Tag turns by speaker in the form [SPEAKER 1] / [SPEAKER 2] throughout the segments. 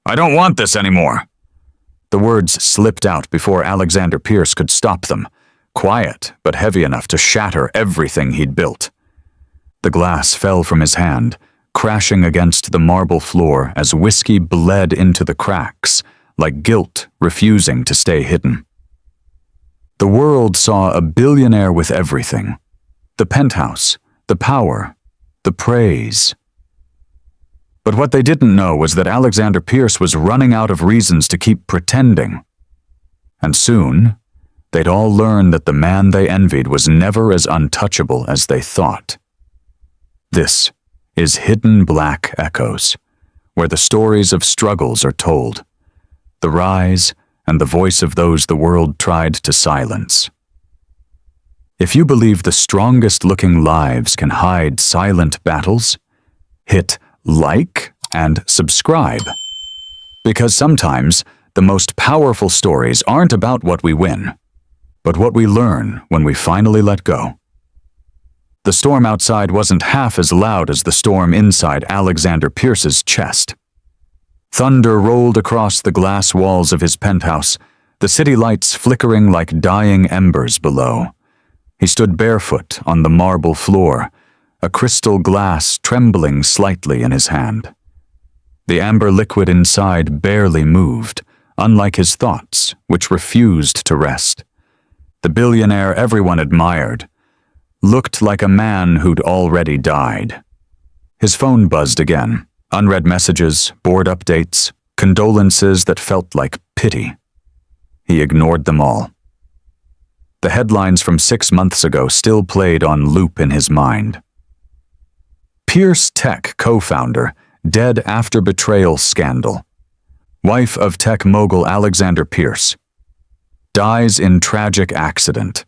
[SPEAKER 1] I don't want this anymore." The words slipped out before Alexander Pierce could stop them, quiet but heavy enough to shatter everything he'd built. The glass fell from his hand, crashing against the marble floor as whiskey bled into the cracks, like guilt refusing to stay hidden. The world saw a billionaire with everything: the penthouse, the power, the praise. But what they didn't know was that Alexander Pierce was running out of reasons to keep pretending. And soon, they'd all learn that the man they envied was never as untouchable as they thought. This is Hidden Black Echoes, where the stories of struggles are told, the rise and the voice of those the world tried to silence. If you believe the strongest-looking lives can hide silent battles, hit like and subscribe. Because sometimes the most powerful stories aren't about what we win, but what we learn when we finally let go. The storm outside wasn't half as loud as the storm inside Alexander Pierce's chest. Thunder rolled across the glass walls of his penthouse, the city lights flickering like dying embers below. He stood barefoot on the marble floor, a crystal glass trembling slightly in his hand. The amber liquid inside barely moved, unlike his thoughts, which refused to rest. The billionaire everyone admired looked like a man who'd already died. His phone buzzed again, unread messages, board updates, condolences that felt like pity. He ignored them all. The headlines from 6 months ago still played on loop in his mind. Pierce Tech co-founder dead after betrayal scandal. Wife of tech mogul Alexander Pierce dies in tragic accident.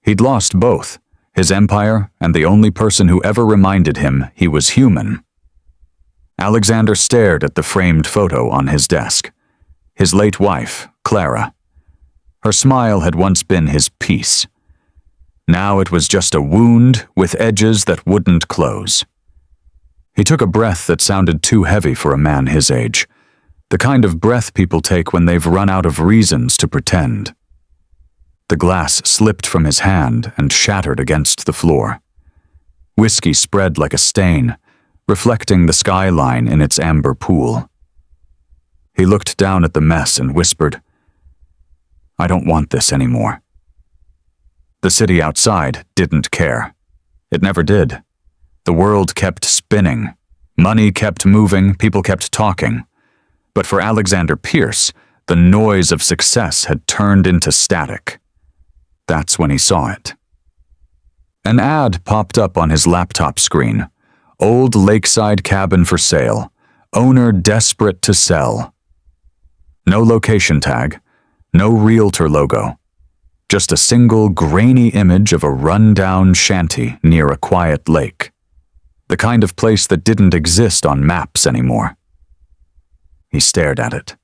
[SPEAKER 1] He'd lost both, his empire and the only person who ever reminded him he was human. Alexander stared at the framed photo on his desk. His late wife, Clara. Her smile had once been his peace. Now it was just a wound with edges that wouldn't close. He took a breath that sounded too heavy for a man his age, the kind of breath people take when they've run out of reasons to pretend. The glass slipped from his hand and shattered against the floor. Whiskey spread like a stain, reflecting the skyline in its amber pool. He looked down at the mess and whispered, "I don't want this anymore." The city outside didn't care. It never did. The world kept spinning. Money kept moving, people kept talking. But for Alexander Pierce, the noise of success had turned into static. That's when he saw it. An ad popped up on his laptop screen. Old lakeside cabin for sale. Owner desperate to sell. No location tag. No realtor logo. Just a single grainy image of a run-down shanty near a quiet lake. The kind of place that didn't exist on maps anymore. He stared at it.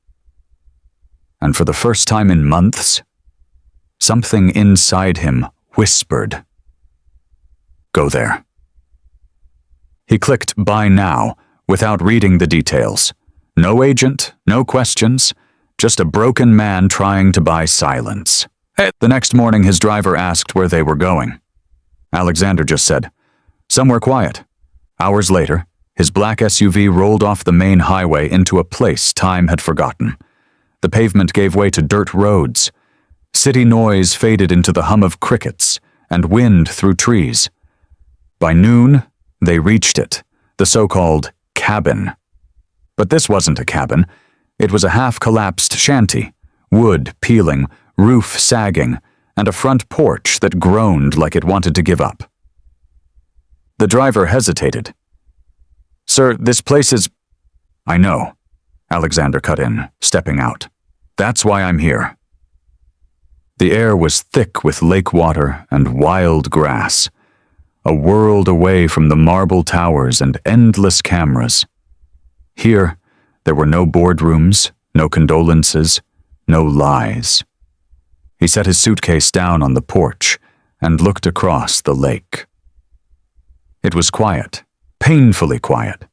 [SPEAKER 1] And for the first time in months, something inside him whispered, "Go there." He clicked "Buy Now" without reading the details. No agent, no questions, just a broken man trying to buy silence. The next morning, his driver asked where they were going. Alexander just said, "Somewhere quiet." Hours later, his black SUV rolled off the main highway into a place time had forgotten. The pavement gave way to dirt roads. City noise faded into the hum of crickets and wind through trees. By noon, they reached it, the so-called cabin. But this wasn't a cabin. It was a half-collapsed shanty, wood peeling, roof sagging, and a front porch that groaned like it wanted to give up. The driver hesitated. "Sir, this place is—" "I know," Alexander cut in, stepping out. "That's why I'm here." The air was thick with lake water and wild grass, a world away from the marble towers and endless cameras. Here, there were no boardrooms, no condolences, no lies. He set his suitcase down on the porch and looked across the lake. It was quiet, painfully quiet.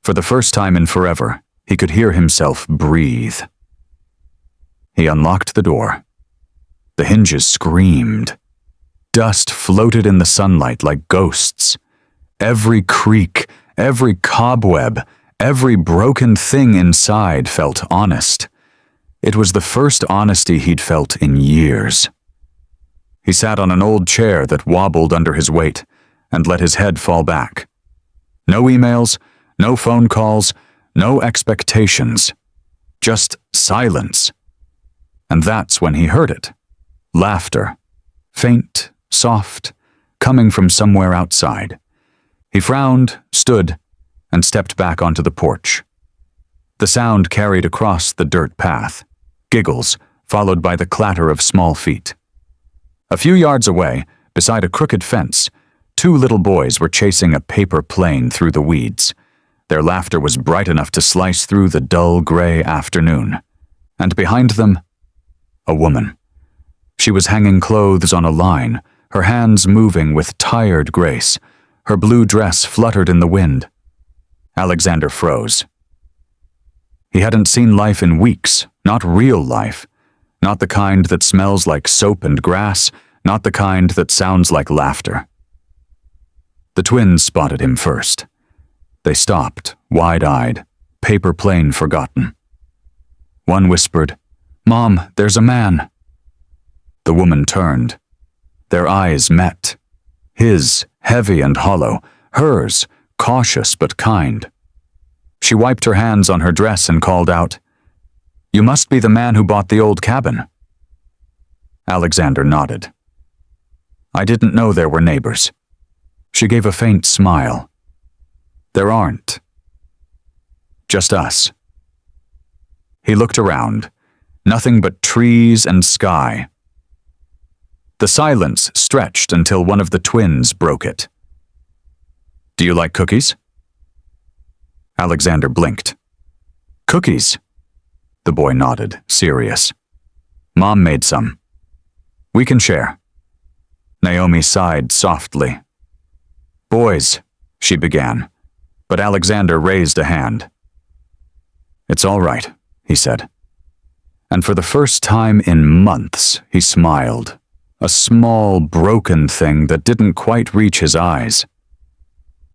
[SPEAKER 1] For the first time in forever, He could hear himself breathe. He unlocked the door. The hinges screamed. Dust floated in the sunlight like ghosts. Every creak, every cobweb, every broken thing inside felt honest. It was the first honesty he'd felt in years. He sat on an old chair that wobbled under his weight and let his head fall back. No emails, no phone calls, no expectations. Just silence. And that's when he heard it. Laughter. Faint, soft, coming from somewhere outside. He frowned, stood, and stepped back onto the porch. The sound carried across the dirt path. Giggles, followed by the clatter of small feet. A few yards away, beside a crooked fence, two little boys were chasing a paper plane through the weeds. Their laughter was bright enough to slice through the dull gray afternoon. And behind them, a woman. She was hanging clothes on a line, her hands moving with tired grace. Her blue dress fluttered in the wind. Alexander froze. He hadn't seen life in weeks, not real life. Not the kind that smells like soap and grass, not the kind that sounds like laughter. The twins spotted him first. They stopped, wide-eyed, paper plane forgotten. One whispered, "Mom, there's a man." The woman turned. Their eyes met. His, heavy and hollow, hers, cautious but kind. She wiped her hands on her dress and called out, "You must be the man who bought the old cabin." Alexander nodded. "I didn't know there were neighbors." She gave a faint smile. "There aren't. Just us." He looked around. Nothing but trees and sky. The silence stretched until one of the twins broke it. "Do you like cookies?" Alexander blinked. "Cookies?" The boy nodded, serious. "Mom made some. We can share." Naomi sighed softly. "Boys," she began, but Alexander raised a hand. "It's all right," he said. And for the first time in months, he smiled. A small, broken thing that didn't quite reach his eyes.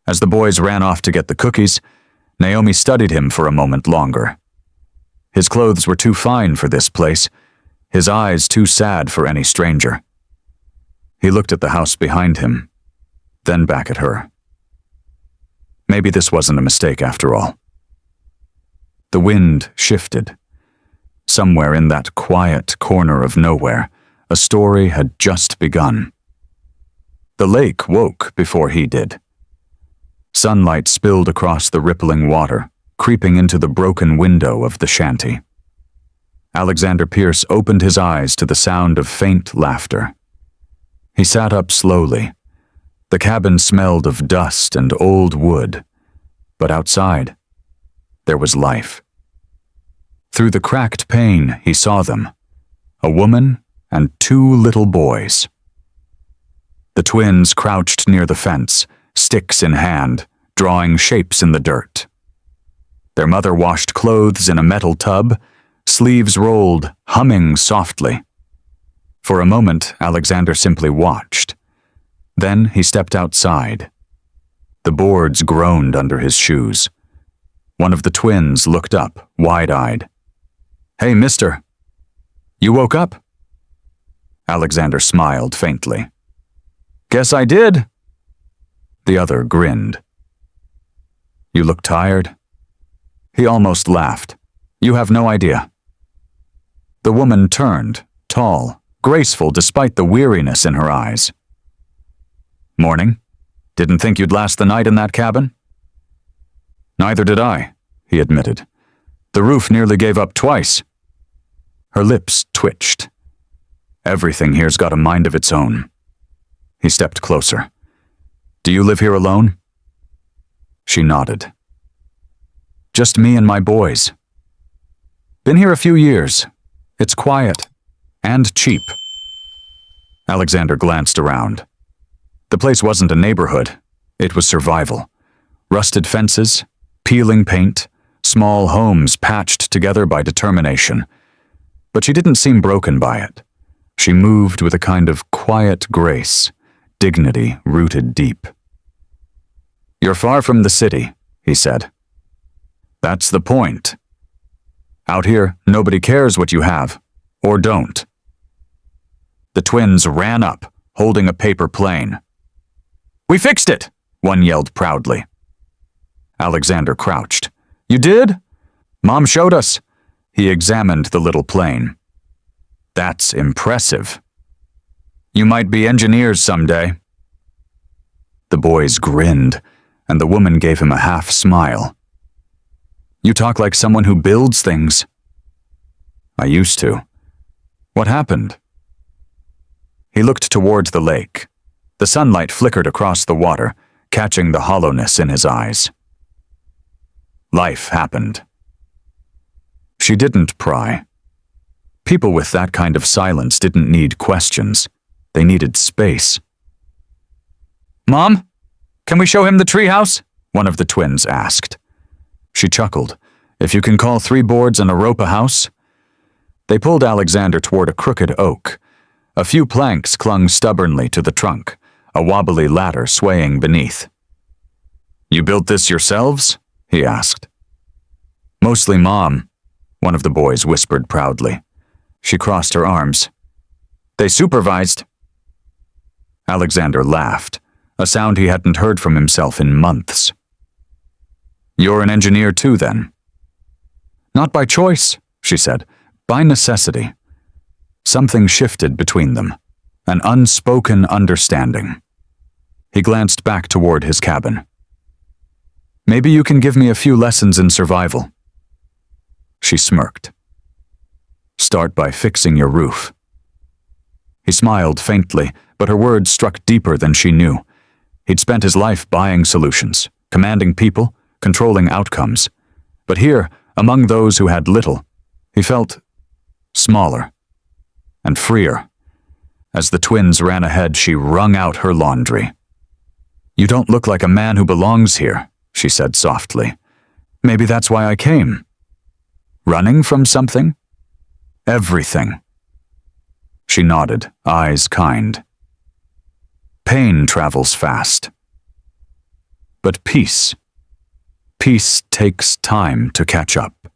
[SPEAKER 1] As the boys ran off to get the cookies, Naomi studied him for a moment longer. His clothes were too fine for this place, his eyes too sad for any stranger. He looked at the house behind him, then back at her. Maybe this wasn't a mistake after all. The wind shifted. Somewhere in that quiet corner of nowhere, a story had just begun. The lake woke before he did. Sunlight spilled across the rippling water, creeping into the broken window of the shanty. Alexander Pierce opened his eyes to the sound of faint laughter. He sat up slowly. The cabin smelled of dust and old wood, but outside, there was life. Through the cracked pane, he saw them, a woman and two little boys. The twins crouched near the fence, sticks in hand, drawing shapes in the dirt. Their mother washed clothes in a metal tub, sleeves rolled, humming softly. For a moment, Alexander simply watched. Then he stepped outside. The boards groaned under his shoes. One of the twins looked up, wide-eyed. "Hey, mister. You woke up?" Alexander smiled faintly. "Guess I did." The other grinned. "You look tired." He almost laughed. "You have no idea." The woman turned, tall, graceful despite the weariness in her eyes. "Morning. Didn't think you'd last the night in that cabin?" "Neither did I," he admitted. "The roof nearly gave up twice." Her lips twitched. "Everything here's got a mind of its own." He stepped closer. "Do you live here alone?" She nodded. "Just me and my boys. Been here a few years. It's quiet. And cheap." Alexander glanced around. The place wasn't a neighborhood. It was survival. Rusted fences, peeling paint, small homes patched together by determination. But she didn't seem broken by it. She moved with a kind of quiet grace, dignity rooted deep. "You're far from the city," he said. "That's the point. Out here, nobody cares what you have, or don't." The twins ran up, holding a paper plane. "We fixed it!" one yelled proudly. Alexander crouched. "You did? Mom showed us." He examined the little plane. "That's impressive. You might be engineers someday." The boys grinned, and the woman gave him a half smile. "You talk like someone who builds things." "I used to. What happened?" He looked towards the lake. The sunlight flickered across the water, catching the hollowness in his eyes. Life happened. She didn't pry. People with that kind of silence didn't need questions. They needed space. "Mom, can we show him the treehouse?" one of the twins asked. She chuckled. "If you can call 3 boards and a rope a house." They pulled Alexander toward a crooked oak. A few planks clung stubbornly to the trunk, a wobbly ladder swaying beneath. "You built this yourselves?" he asked. "Mostly Mom," one of the boys whispered proudly. She crossed her arms. "They supervised." Alexander laughed, a sound he hadn't heard from himself in months. "You're an engineer too, then?" "Not by choice," she said. "By necessity." Something shifted between them, an unspoken understanding. He glanced back toward his cabin. "Maybe you can give me a few lessons in survival." She smirked. "Start by fixing your roof." He smiled faintly, but her words struck deeper than she knew. He'd spent his life buying solutions, commanding people, controlling outcomes. But here, among those who had little, he felt smaller and freer. As the twins ran ahead, she wrung out her laundry. "You don't look like a man who belongs here," she said softly. "Maybe that's why I came." "Running from something?" "Everything." She nodded, eyes kind. "Pain travels fast. But peace takes time to catch up."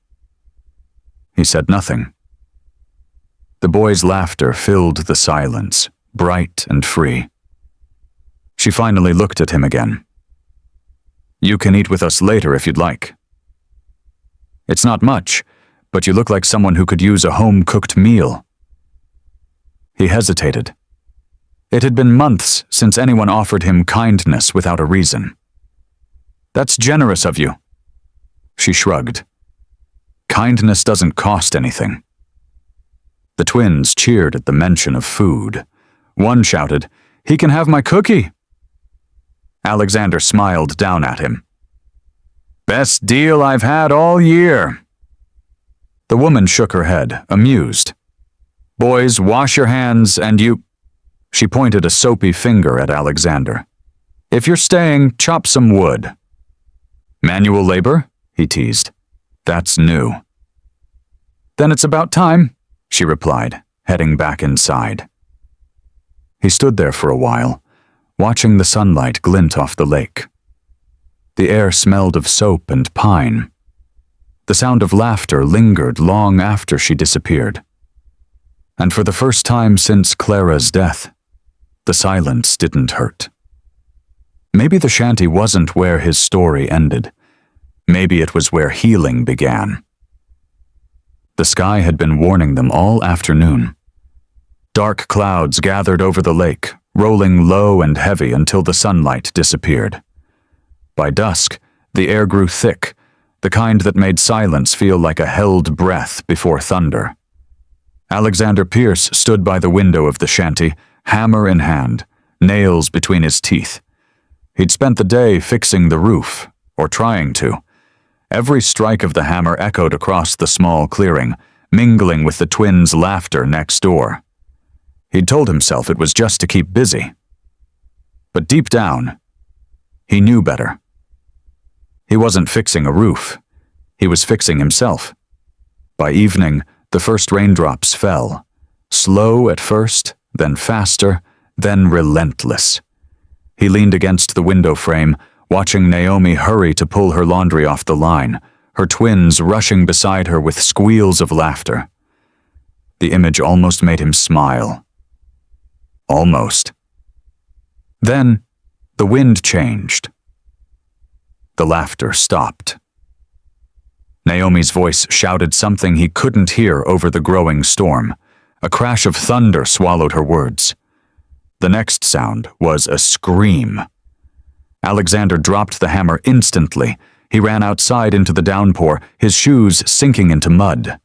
[SPEAKER 1] He said nothing. The boys' laughter filled the silence, bright and free. She finally looked at him again. "You can eat with us later if you'd like." "It's not much, but you look like someone who could use a home-cooked meal." He hesitated. It had been months since anyone offered him kindness without a reason. "That's generous of you." She shrugged. "Kindness doesn't cost anything." The twins cheered at the mention of food. One shouted, "He can have my cookie!" Alexander smiled down at him. "Best deal I've had all year." The woman shook her head, amused. "Boys, wash your hands and you—" She pointed a soapy finger at Alexander. "If you're staying, chop some wood." "Manual labor?" he teased. "That's new." "Then it's about time," she replied, heading back inside. He stood there for a while, watching the sunlight glint off the lake. The air smelled of soap and pine. The sound of laughter lingered long after she disappeared. And for the first time since Clara's death, the silence didn't hurt. Maybe the shanty wasn't where his story ended. Maybe it was where healing began. The sky had been warning them all afternoon. Dark clouds gathered over the lake, rolling low and heavy until the sunlight disappeared. By dusk, the air grew thick, the kind that made silence feel like a held breath before thunder. Alexander Pierce stood by the window of the shanty, hammer in hand, nails between his teeth. He'd spent the day fixing the roof, or trying to. Every strike of the hammer echoed across the small clearing, mingling with the twins' laughter next door. He'd told himself it was just to keep busy. But deep down, he knew better. He wasn't fixing a roof. He was fixing himself. By evening, the first raindrops fell. Slow at first, then faster, then relentless. He leaned against the window frame, watching Naomi hurry to pull her laundry off the line, her twins rushing beside her with squeals of laughter. The image almost made him smile. Almost. Then, the wind changed. The laughter stopped. Naomi's voice shouted something he couldn't hear over the growing storm. A crash of thunder swallowed her words. The next sound was a scream. Alexander dropped the hammer instantly. He ran outside into the downpour, his shoes sinking into mud.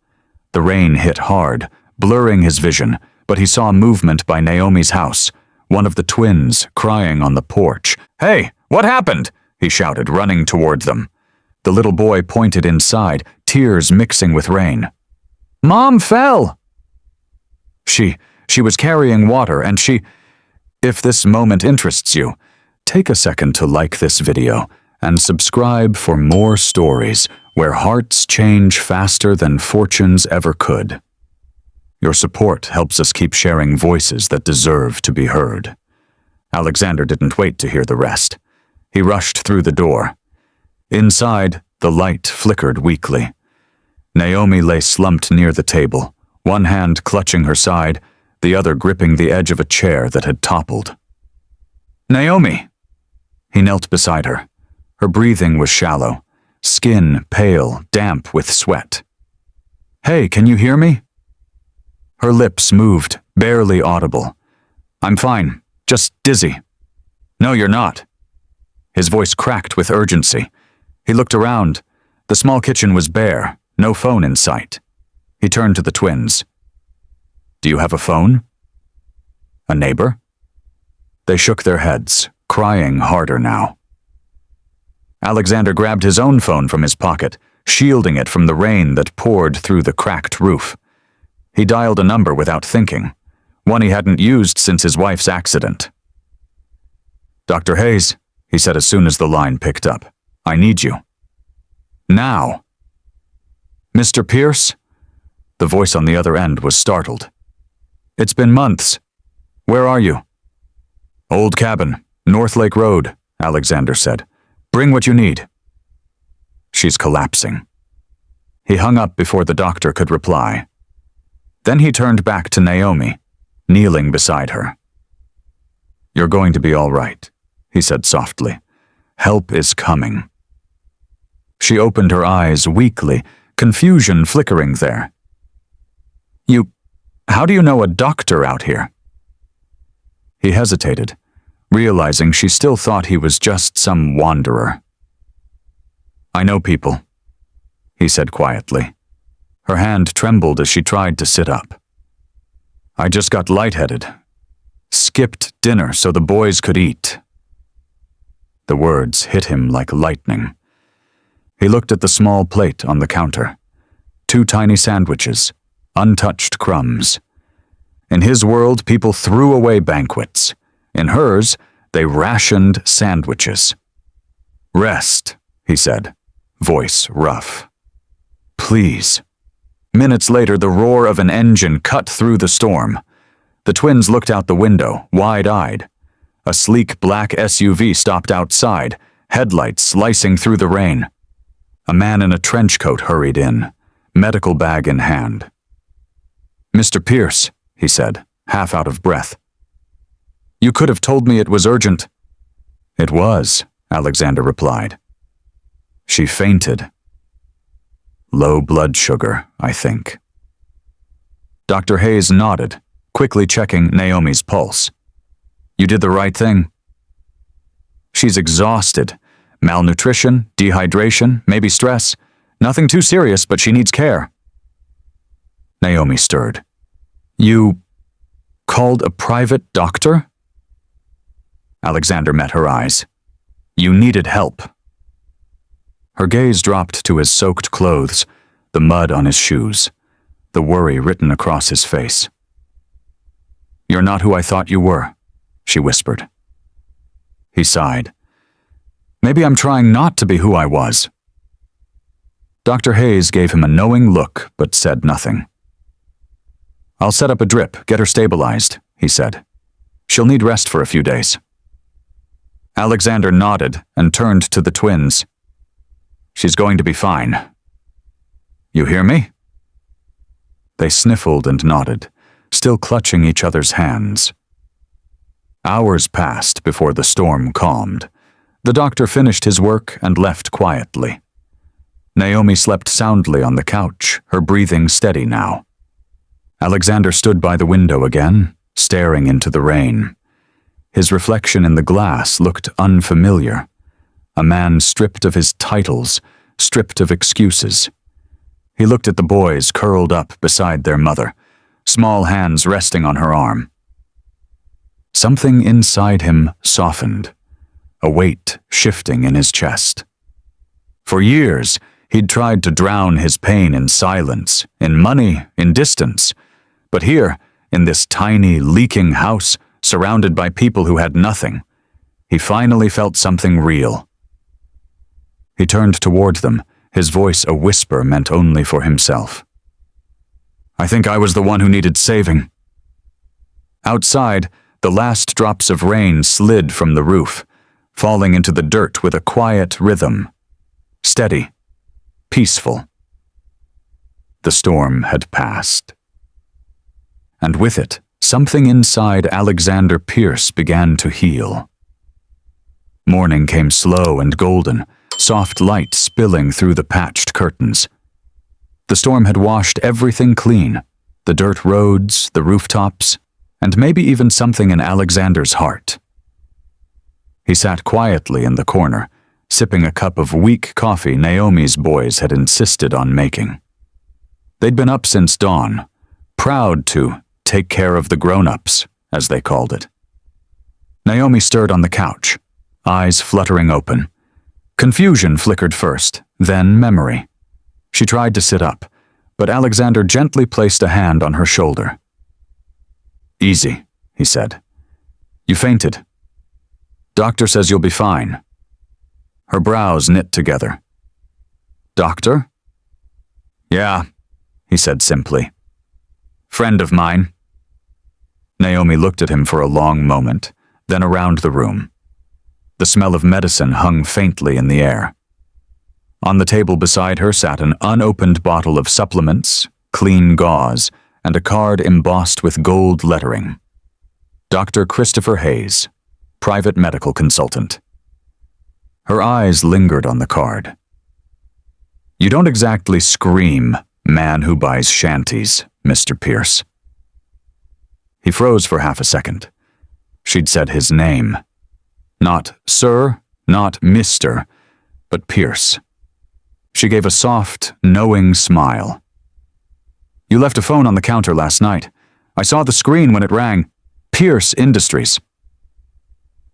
[SPEAKER 1] The rain hit hard, blurring his vision, but he saw movement by Naomi's house, one of the twins crying on the porch. "Hey, what happened?" he shouted, running toward them. The little boy pointed inside, tears mixing with rain. "Mom fell!" She was carrying water, and If this moment interests you, take a second to like this video and subscribe for more stories where hearts change faster than fortunes ever could. Your support helps us keep sharing voices that deserve to be heard. Alexander didn't wait to hear the rest. He rushed through the door. Inside, the light flickered weakly. Naomi lay slumped near the table, one hand clutching her side, the other gripping the edge of a chair that had toppled. "Naomi!" He knelt beside her. Her breathing was shallow, skin pale, damp with sweat. "Hey, can you hear me?" Her lips moved, barely audible. "I'm fine, just dizzy." "No, you're not." His voice cracked with urgency. He looked around. The small kitchen was bare, no phone in sight. He turned to the twins. "Do you have a phone?" "A neighbor?" They shook their heads, crying harder now. Alexander grabbed his own phone from his pocket, shielding it from the rain that poured through the cracked roof. He dialed a number without thinking, one he hadn't used since his wife's accident. "Dr. Hayes," he said as soon as the line picked up, "I need you. Now." "Mr. Pierce?" The voice on the other end was startled. "It's been months. Where are you?" "Old cabin, North Lake Road," Alexander said. "Bring what you need." "She's collapsing." He hung up before the doctor could reply. Then he turned back to Naomi, kneeling beside her. "You're going to be all right," he said softly. "Help is coming." She opened her eyes weakly, confusion flickering there. How do you know a doctor out here?" He hesitated, realizing she still thought he was just some wanderer. "I know people," he said quietly. Her hand trembled as she tried to sit up. "I just got lightheaded. Skipped dinner so the boys could eat." The words hit him like lightning. He looked at the small plate on the counter. 2 tiny sandwiches, untouched crumbs. In his world, people threw away banquets. In hers, they rationed sandwiches. "Rest," he said, voice rough. "Please." Minutes later, the roar of an engine cut through the storm. The twins looked out the window, wide-eyed. A sleek black SUV stopped outside, headlights slicing through the rain. A man in a trench coat hurried in, medical bag in hand. "Mr. Pierce," he said, half out of breath. "You could have told me it was urgent." "It was," Alexander replied. She fainted. "Low blood sugar, I think." Dr. Hayes nodded, quickly checking Naomi's pulse. "You did the right thing." "She's exhausted. Malnutrition, dehydration, maybe stress. Nothing too serious, but she needs care." Naomi stirred. "You called a private doctor?" Alexander met her eyes. "You needed help." Her gaze dropped to his soaked clothes, the mud on his shoes, the worry written across his face. "You're not who I thought you were," she whispered. He sighed. "Maybe I'm trying not to be who I was." Dr. Hayes gave him a knowing look but said nothing. "I'll set up a drip, get her stabilized," he said. "She'll need rest for a few days." Alexander nodded and turned to the twins. "She's going to be fine. You hear me?" They sniffled and nodded, still clutching each other's hands. Hours passed before the storm calmed. The doctor finished his work and left quietly. Naomi slept soundly on the couch, her breathing steady now. Alexander stood by the window again, staring into the rain. His reflection in the glass looked unfamiliar. A man stripped of his titles, stripped of excuses. He looked at the boys curled up beside their mother, small hands resting on her arm. Something inside him softened, a weight shifting in his chest. For years, he'd tried to drown his pain in silence, in money, in distance. But here, in this tiny, leaking house, surrounded by people who had nothing, he finally felt something real. He turned toward them, his voice a whisper meant only for himself. "I think I was the one who needed saving." Outside, the last drops of rain slid from the roof, falling into the dirt with a quiet rhythm. Steady, peaceful. The storm had passed. And with it, something inside Alexander Pierce began to heal. Morning came slow and golden, soft light spilling through the patched curtains. The storm had washed everything clean, the dirt roads, the rooftops, and maybe even something in Alexander's heart. He sat quietly in the corner, sipping a cup of weak coffee Naomi's boys had insisted on making. They'd been up since dawn, proud to take care of the grown-ups, as they called it. Naomi stirred on the couch, eyes fluttering open. Confusion flickered first, then memory. She tried to sit up, but Alexander gently placed a hand on her shoulder. "Easy," he said. "You fainted. Doctor says you'll be fine." Her brows knit together. "Doctor?" "Yeah," he said simply. "Friend of mine." Naomi looked at him for a long moment, then around the room. The smell of medicine hung faintly in the air. On the table beside her sat an unopened bottle of supplements, clean gauze, and a card embossed with gold lettering. Dr. Christopher Hayes, private medical consultant. Her eyes lingered on the card. "You don't exactly scream, man who buys shanties, Mr. Pierce." He froze for half a second. She'd said his name. Not Sir, not Mr., but Pierce. She gave a soft, knowing smile. "You left a phone on the counter last night. I saw the screen when it rang. Pierce Industries."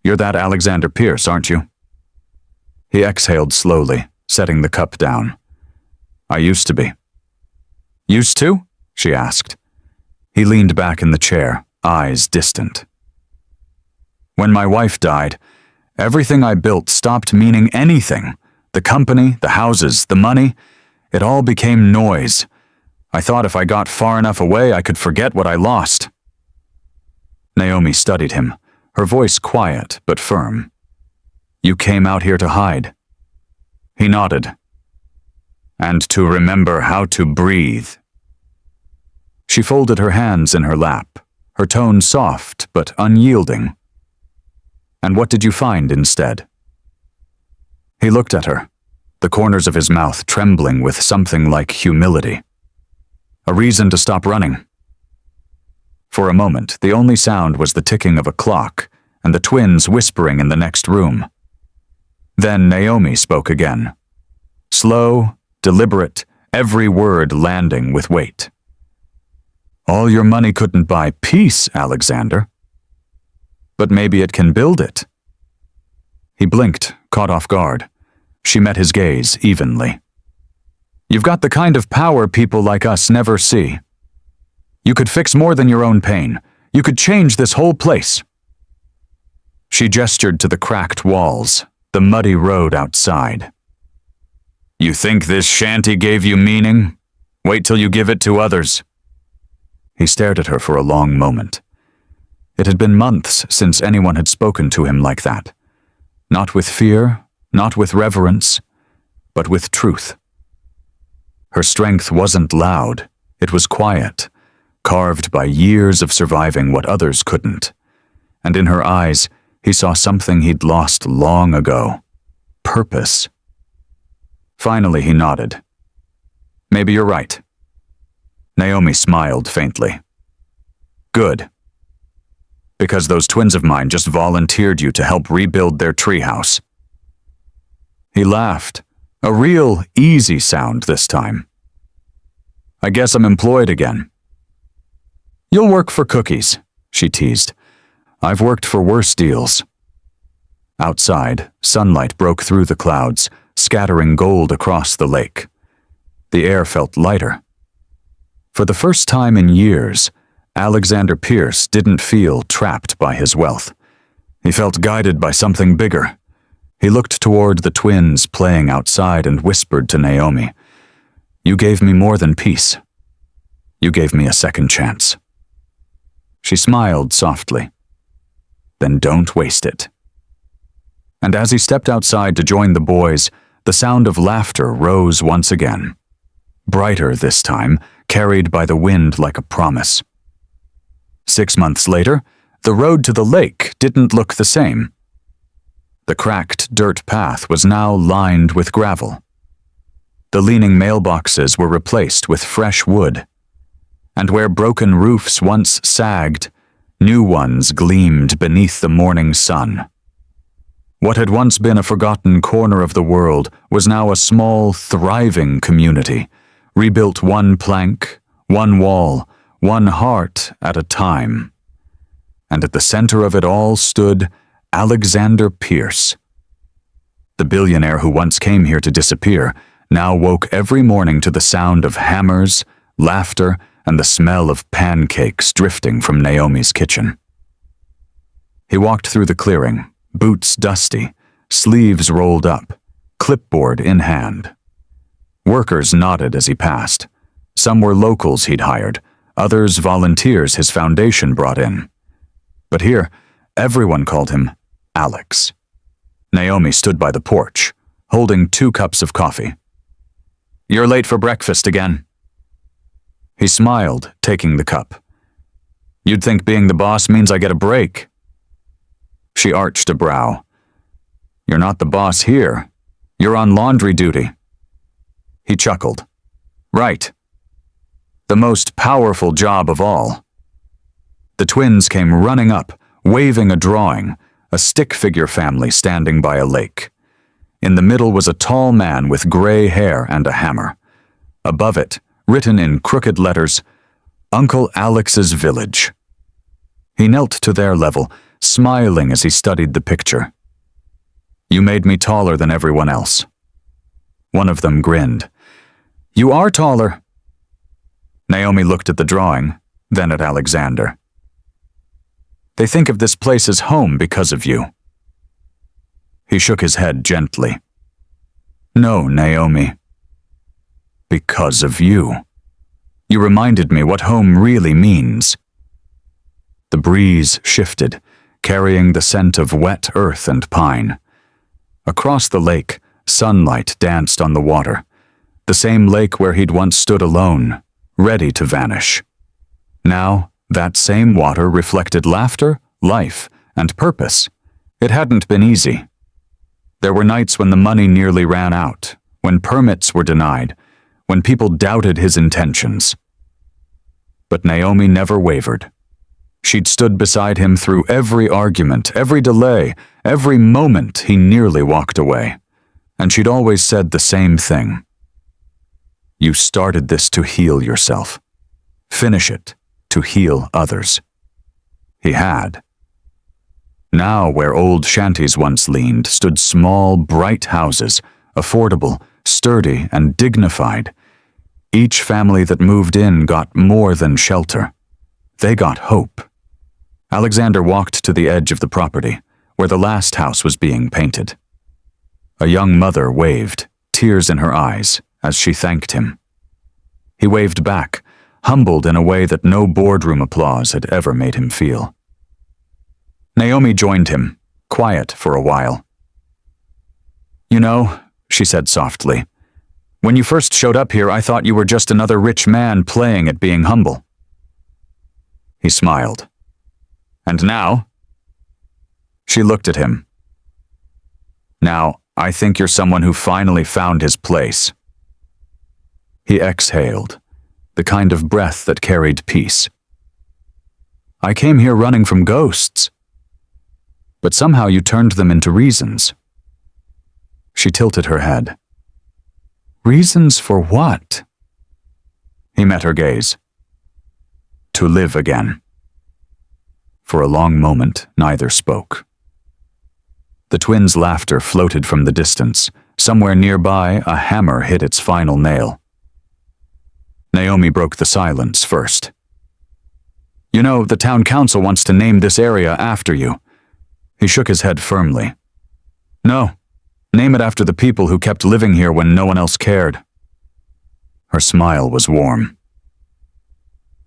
[SPEAKER 1] "You're that Alexander Pierce, aren't you?" He exhaled slowly, setting the cup down. "I used to be." "Used to?" she asked. He leaned back in the chair, eyes distant. "When my wife died, everything I built stopped meaning anything. The company, the houses, the money, it all became noise. I thought if I got far enough away, I could forget what I lost." Naomi studied him, her voice quiet but firm. "You came out here to hide." He nodded. "And to remember how to breathe." She folded her hands in her lap, her tone soft but unyielding. "And what did you find instead?" He looked at her, the corners of his mouth trembling with something like humility. "A reason to stop running." For a moment, the only sound was the ticking of a clock and the twins whispering in the next room. Then Naomi spoke again. Slow, deliberate, every word landing with weight. "All your money couldn't buy peace, Alexander. But maybe it can build it." He blinked, caught off guard. She met his gaze evenly. "You've got the kind of power people like us never see. You could fix more than your own pain. You could change this whole place." She gestured to the cracked walls, the muddy road outside. You think this shanty gave you meaning? Wait till you give it to others. He stared at her for a long moment. It had been months since anyone had spoken to him like that. Not with fear, not with reverence, but with truth. Her strength wasn't loud, it was quiet, carved by years of surviving what others couldn't. And in her eyes, he saw something he'd lost long ago. Purpose. Finally, he nodded. Maybe you're right. Naomi smiled faintly. Good. Because those twins of mine just volunteered you to help rebuild their treehouse. He laughed, a real easy sound this time. I guess I'm employed again. You'll work for cookies, she teased. I've worked for worse deals. Outside, sunlight broke through the clouds, scattering gold across the lake. The air felt lighter. For the first time in years, Alexander Pierce didn't feel trapped by his wealth. He felt guided by something bigger. He looked toward the twins playing outside and whispered to Naomi, "You gave me more than peace. You gave me a second chance." She smiled softly. Then don't waste it. And as he stepped outside to join the boys, the sound of laughter rose once again. Brighter this time, carried by the wind like a promise. 6 months later, the road to the lake didn't look the same. The cracked dirt path was now lined with gravel. The leaning mailboxes were replaced with fresh wood. And where broken roofs once sagged, new ones gleamed beneath the morning sun. What had once been a forgotten corner of the world was now a small, thriving community, rebuilt one plank, one wall, one heart at a time. And at the center of it all stood Alexander Pierce. The billionaire who once came here to disappear now woke every morning to the sound of hammers, laughter, and the smell of pancakes drifting from Naomi's kitchen. He walked through the clearing, boots dusty, sleeves rolled up, clipboard in hand. Workers nodded as he passed. Some were locals he'd hired, others volunteers his foundation brought in. But here, everyone called him Alex. Naomi stood by the porch, holding 2 cups of coffee. "You're late for breakfast again." He smiled, taking the cup. "You'd think being the boss means I get a break." She arched a brow. "You're not the boss here. You're on laundry duty." He chuckled. "Right. The most powerful job of all." The twins came running up, waving a drawing, a stick figure family standing by a lake. In the middle was a tall man with gray hair and a hammer. Above it, written in crooked letters, "Uncle Alex's Village." He knelt to their level, smiling as he studied the picture. "You made me taller than everyone else." One of them grinned. "You are taller." Naomi looked at the drawing, then at Alexander. "They think of this place as home because of you." He shook his head gently. "No, Naomi. Because of you. You reminded me what home really means." The breeze shifted, carrying the scent of wet earth and pine. Across the lake, sunlight danced on the water, the same lake where he'd once stood alone, ready to vanish. Now, that same water reflected laughter, life, and purpose. It hadn't been easy. There were nights when the money nearly ran out, when permits were denied, when people doubted his intentions. But Naomi never wavered. She'd stood beside him through every argument, every delay, every moment he nearly walked away. And she'd always said the same thing. "You started this to heal yourself. Finish it to heal others." He had. Now, where old shanties once leaned, stood small, bright houses, affordable, sturdy, and dignified. Each family that moved in got more than shelter. They got hope. Alexander walked to the edge of the property, where the last house was being painted. A young mother waved, tears in her eyes as she thanked him. He waved back, humbled in a way that no boardroom applause had ever made him feel. Naomi joined him, quiet for a while. "You know," she said softly, "when you first showed up here, I thought you were just another rich man playing at being humble." He smiled. "And now?" She looked at him. "Now, I think you're someone who finally found his place." He exhaled, the kind of breath that carried peace. "I came here running from ghosts. But somehow you turned them into reasons." She tilted her head. "Reasons for what?" He met her gaze. "To live again." For a long moment, neither spoke. The twins' laughter floated from the distance. Somewhere nearby, a hammer hit its final nail. Naomi broke the silence first. "You know, the town council wants to name this area after you." He shook his head firmly. "No, name it after the people who kept living here when no one else cared." Her smile was warm.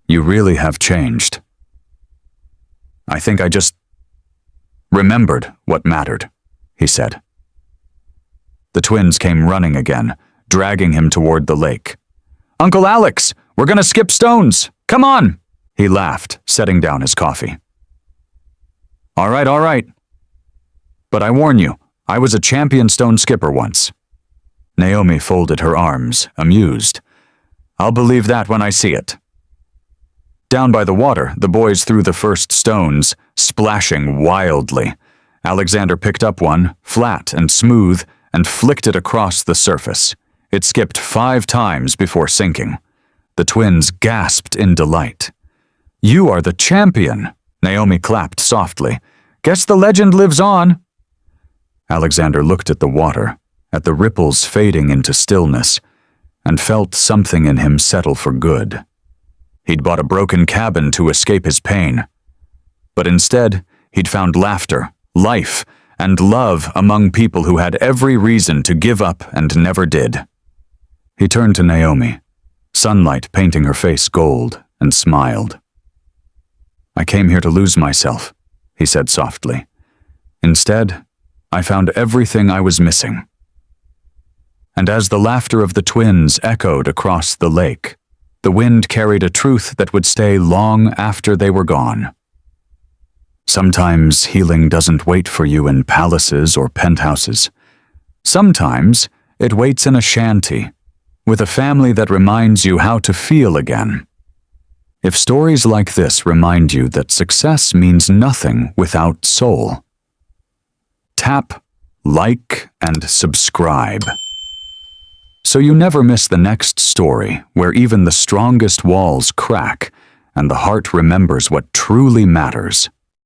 [SPEAKER 1] "You really have changed. I think I just remembered what mattered," he said. The twins came running again, dragging him toward the lake. "Uncle Alex, we're gonna skip stones! Come on!" He laughed, setting down his coffee. All right. But I warn you, I was a champion stone skipper once." Naomi folded her arms, amused. "I'll believe that when I see it." Down by the water, the boys threw the first stones, splashing wildly. Alexander picked up one, flat and smooth, and flicked it across the surface. It skipped 5 times before sinking. The twins gasped in delight. "You are the champion!" Naomi clapped softly. "Guess the legend lives on." Alexander looked at the water, at the ripples fading into stillness, and felt something in him settle for good. He'd bought a broken cabin to escape his pain. But instead, he'd found laughter, life, and love among people who had every reason to give up and never did. He turned to Naomi, sunlight painting her face gold, and smiled. "I came here to lose myself," he said softly. "Instead, I found everything I was missing." And as the laughter of the twins echoed across the lake, the wind carried a truth that would stay long after they were gone. Sometimes healing doesn't wait for you in palaces or penthouses. Sometimes it waits in a shanty, with a family that reminds you how to feel again. If stories like this remind you that success means nothing without soul, tap, like, and subscribe, so you never miss the next story where even the strongest walls crack and the heart remembers what truly matters.